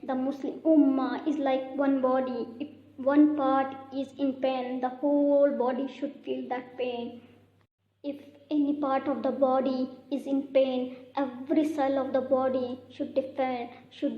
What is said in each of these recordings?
The Muslim Ummah is like one body. If one part is in pain, the whole body should feel that pain. If any part of the body is in pain, every cell of the body should defend, should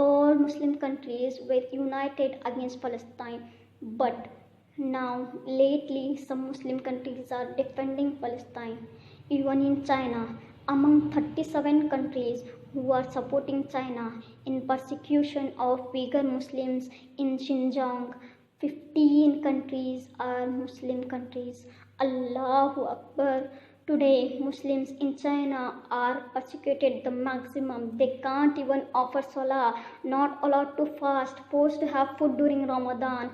all Muslim countries were united against Palestine, but now lately some Muslim countries are defending Palestine. Even in China, among 37 countries who are supporting China in persecution of Uyghur Muslims in Xinjiang, 15 countries are Muslim countries. Allahu Akbar. Today, Muslims in China are persecuted the maximum. They can't even offer salah, not allowed to fast, forced to have food during Ramadan.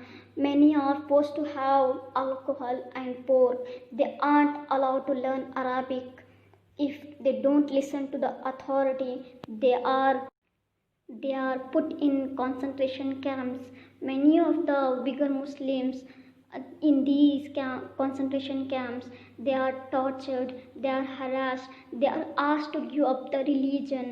Many are forced to have alcohol and pork. They aren't allowed to learn Arabic. If they don't listen to the authority, they are put in concentration camps. Many of the Uyghur Muslims in these concentration camps, they are tortured, they are harassed, they are asked to give up the religion.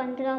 15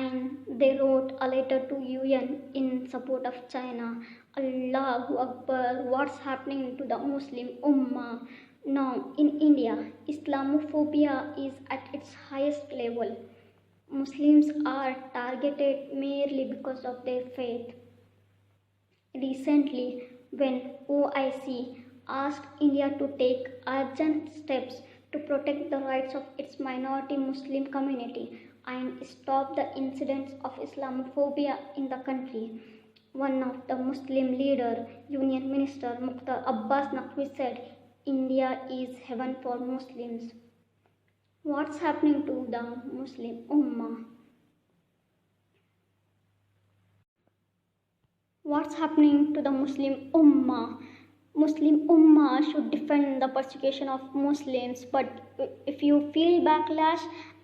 and they wrote a letter to UN in support of China. Allahu Akbar. What's happening to the Muslim Ummah now in India? Islamophobia is at its highest level. Muslims are targeted merely because of their faith. Recently, when OIC asked India to take urgent steps to protect the rights of its minority Muslim community and stop the incidents of Islamophobia in the country, one of the Muslim leader, Union Minister Mukhtar Abbas Naqvi said, India is heaven for Muslims. What's happening to the Muslim Ummah? What's happening to the Muslim Ummah? Muslim Ummah should defend the persecution of Muslims, but if you feel backlash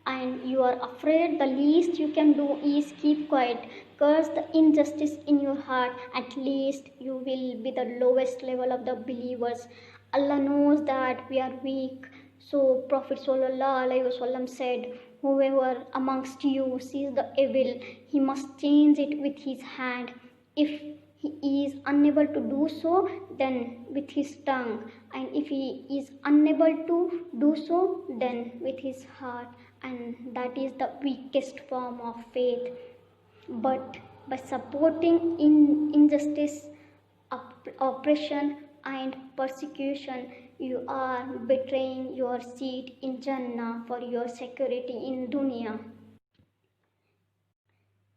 and you are afraid, the least you can do is keep quiet. Curse the injustice in your heart. At least you will be the lowest level of the believers. Allah knows that we are weak. So Prophet ﷺ said, whoever amongst you sees the evil, he must change it with his hand. If he is unable to do so, then with his tongue. And if he is unable to do so, then with his heart. And that is the weakest form of faith. But by supporting injustice, oppression and persecution, you are betraying your seat in Jannah for your security in dunya.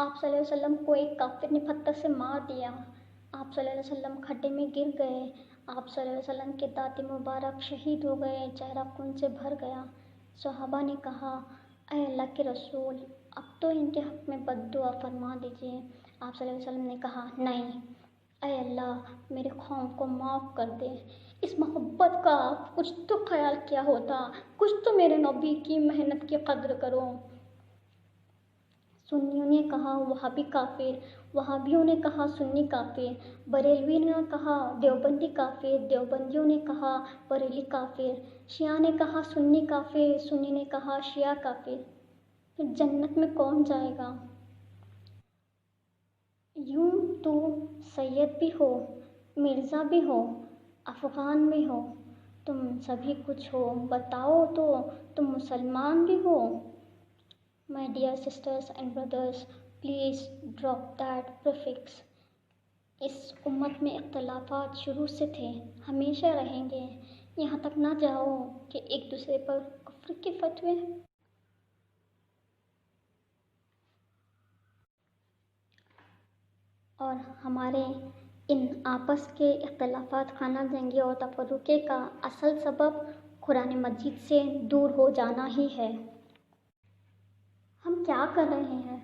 آپ صلی اللہ علیہ وسلم کو ایک کافر نے پتھر سے مار دیا، آپ صلی اللہ علیہ وسلم کھڈے میں گر گئے، آپ صلی اللہ علیہ وسلم کے دانت مبارک شہید ہو گئے، چہرہ خون سے بھر گیا۔ صحابہ نے کہا، اے اللہ کے رسول، اب تو ان کے حق میں بد دعا فرما دیجیے۔ آپ صلی اللہ علیہ وسلم نے کہا، نہیں، اے اللہ میرے قوم کو معاف کر دے، اس محبت کا کچھ تو خیال کیا ہوتا، کچھ تو میرے نبی کی محنت کی قدر کرو۔ سنیوں نے کہا وہابی کافر، وہابیوں نے کہا سنی کافر، بریلوی نے کہا دیوبندی کافر، دیوبندیوں نے کہا بریلی کافر، شیعہ نے کہا سنی کافر، سنی نے کہا شیعہ کافر۔ پھر جنت میں کون جائے گا؟ یوں تو سید بھی ہو، مرزا بھی ہو، افغان بھی ہو، تم سبھی کچھ ہو، بتاؤ تو تم مسلمان بھی ہو؟ My dear sisters and brothers, please drop that prefix. اس امت میں اختلافات شروع سے تھے، ہمیشہ رہیں گے۔ یہاں تک نہ جاؤ کہ ایک دوسرے پر کفر کے فتوے۔ اور ہمارے ان آپس کے اختلافات خانہ جنگی اور تفرقے کا اصل سبب قرآن مجید سے دور ہو جانا ہی ہے۔ ہم کیا کر رہے ہیں؟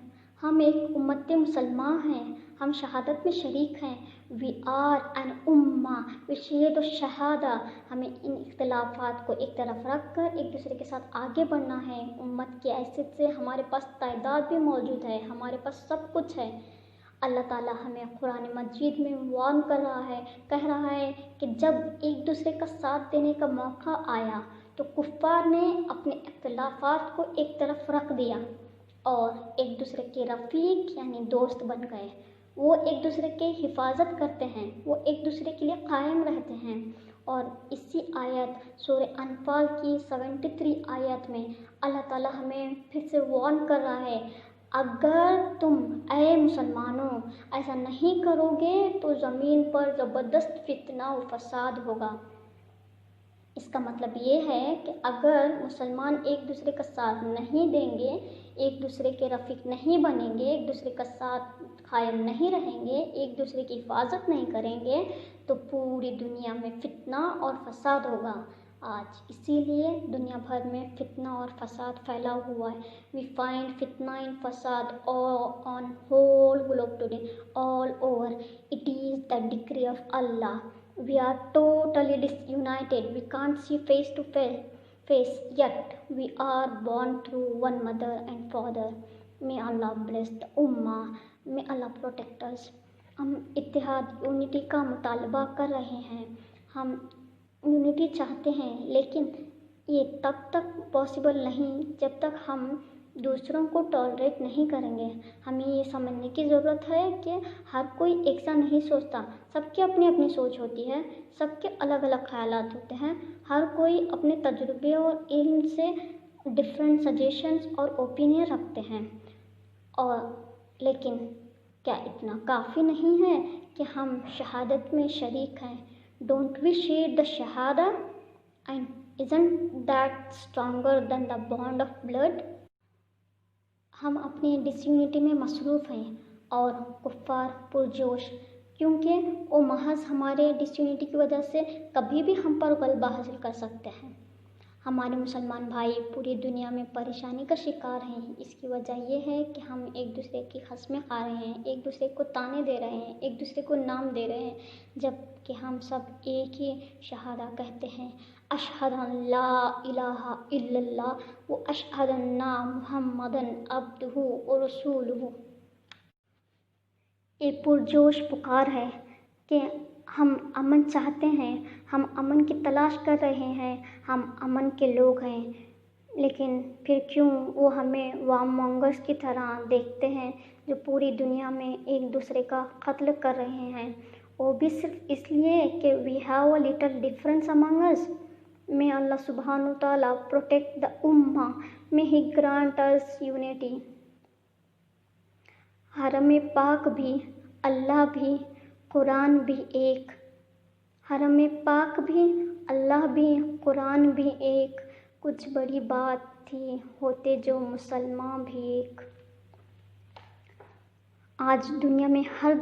ہم ایک امت مسلمہ ہیں، ہم شہادت میں شریک ہیں۔ وی آر این امہ وی شہید الشہادہ۔ ہمیں ان اختلافات کو ایک طرف رکھ کر ایک دوسرے کے ساتھ آگے بڑھنا ہے۔ امت کی حیثیت سے ہمارے پاس تعداد بھی موجود ہے، ہمارے پاس سب کچھ ہے۔ اللہ تعالیٰ ہمیں قرآن مجید میں وارن کر رہا ہے، کہہ رہا ہے کہ جب ایک دوسرے کا ساتھ دینے کا موقع آیا تو کفار نے اپنے اختلافات کو ایک طرف رکھ دیا اور ایک دوسرے کے رفیق یعنی دوست بن گئے۔ وہ ایک دوسرے کی حفاظت کرتے ہیں، وہ ایک دوسرے کے لیے قائم رہتے ہیں۔ اور اسی آیت سورہ انفال کی 73 آیت میں اللہ تعالیٰ ہمیں پھر سے وارن کر رہا ہے، اگر تم اے مسلمانوں ایسا نہیں کرو گے تو زمین پر زبردست فتنہ و فساد ہوگا۔ اس کا مطلب یہ ہے کہ اگر مسلمان ایک دوسرے کا ساتھ نہیں دیں گے، ایک دوسرے کے رفیق نہیں بنیں گے، ایک دوسرے کا ساتھ قائم نہیں رہیں گے، ایک دوسرے کی حفاظت نہیں کریں گے تو پوری دنیا میں فتنہ اور فساد ہوگا۔ آج اسی لیے دنیا بھر میں فتنہ اور فساد پھیلا ہوا ہے۔ We find fitna and fasad on whole globe today, all over. It is the decree of Allah. We are totally disunited. We can't see face to face, yet we are born through one mother and father. May Allah bless the Ummah. May Allah protect us. ہم اتحاد unity کا مطالبہ کر رہے ہیں، ہم unity چاہتے ہیں، لیکن یہ تب تک پاسبل نہیں جب تک ہم دوسروں کو ٹالریٹ نہیں کریں گے۔ ہمیں یہ سمجھنے کی ضرورت ہے کہ ہر کوئی ایک سا نہیں سوچتا، سب کی اپنی اپنی سوچ ہوتی ہے، سب کے الگ الگ خیالات ہوتے ہیں، ہر کوئی اپنے تجربے اور علم سے ڈفرینٹ سجیشنز اور اوپینین رکھتے ہیں۔ اور لیکن کیا اتنا کافی نہیں ہے کہ ہم شہادت میں شریک ہیں؟ ڈونٹ وی شیئر دا شہادہ and isn't that stronger than the bond of blood؟ ہم اپنی ڈس یونٹی میں مصروف ہیں اور کفار پرجوش، کیونکہ وہ محض ہمارے ڈس یونٹی کی وجہ سے کبھی بھی ہم پر غلبہ حاصل کر سکتے ہیں۔ ہمارے مسلمان بھائی پوری دنیا میں پریشانی کا شکار ہیں۔ اس کی وجہ یہ ہے کہ ہم ایک دوسرے کی قسمیں کھا رہے ہیں، ایک دوسرے کو تانے دے رہے ہیں، ایک دوسرے کو نام دے رہے ہیں، جب کہ ہم سب ایک ہی شہادہ کہتے ہیں، اشہد ان لا الہ الا اللہ و اشہد ان محمدً عبدہ و رسولہ۔ ایک پرجوش پکار ہے کہ ہم امن چاہتے ہیں، ہم امن کی تلاش کر رہے ہیں، ہم امن کے لوگ ہیں، لیکن پھر کیوں وہ ہمیں وارم مونگرز کی طرح دیکھتے ہیں جو پوری دنیا میں ایک دوسرے کا قتل کر رہے ہیں، وہ بھی صرف اس لیے کہ we have a little difference among us۔ May Allah subhanahu wa ta'ala protect the ummah, may He grant us unity۔ حرم پاک بھی، اللہ بھی، قرآن بھی ایک۔ حرم پاک بھی، اللہ بھی، قرآن بھی ایک۔ کچھ بڑی بات تھی، ہوتے جو مسلمان بھی ایک۔ آج دنیا میں ہر